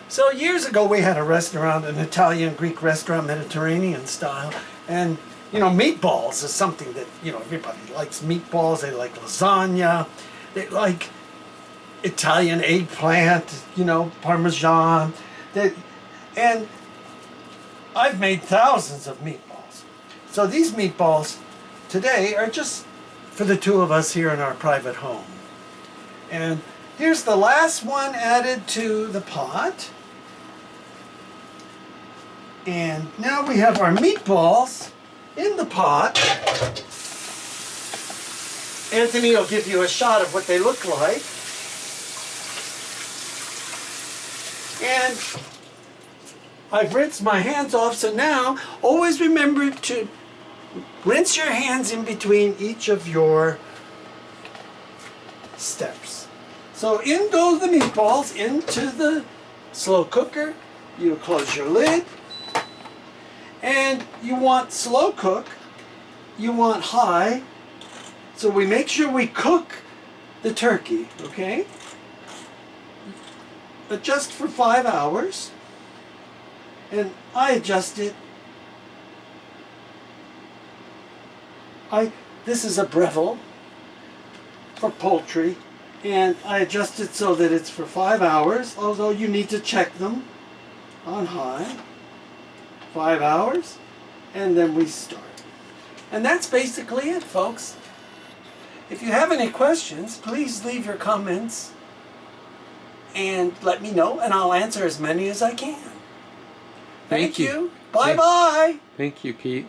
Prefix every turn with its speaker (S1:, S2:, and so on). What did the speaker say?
S1: So years ago we had a restaurant, an Italian Greek restaurant, Mediterranean style, and you know, meatballs is something that, you know, everybody likes meatballs. They like lasagna, they like Italian eggplant, you know, Parmesan. And I've made thousands of meatballs. So these meatballs today are just for the two of us here in our private home. And here's the last one added to the pot. And now we have our meatballs in the pot. Anthony will give you a shot of what they look like. And I've rinsed my hands off, so now always remember to rinse your hands in between each of your steps. So in go the meatballs into the slow cooker. You close your lid. And you want slow cook, you want high, so we make sure we cook the turkey, okay? Adjust for 5 hours, and I adjust it. This is a Breville for poultry, and I adjust it so that it's for 5 hours, although you need to check them on high. 5 hours, and then we start. And that's basically it, folks. If you have any questions, please leave your comments and let me know, and I'll answer as many as I can. Thank you. Bye-bye.
S2: Thank you, Pete.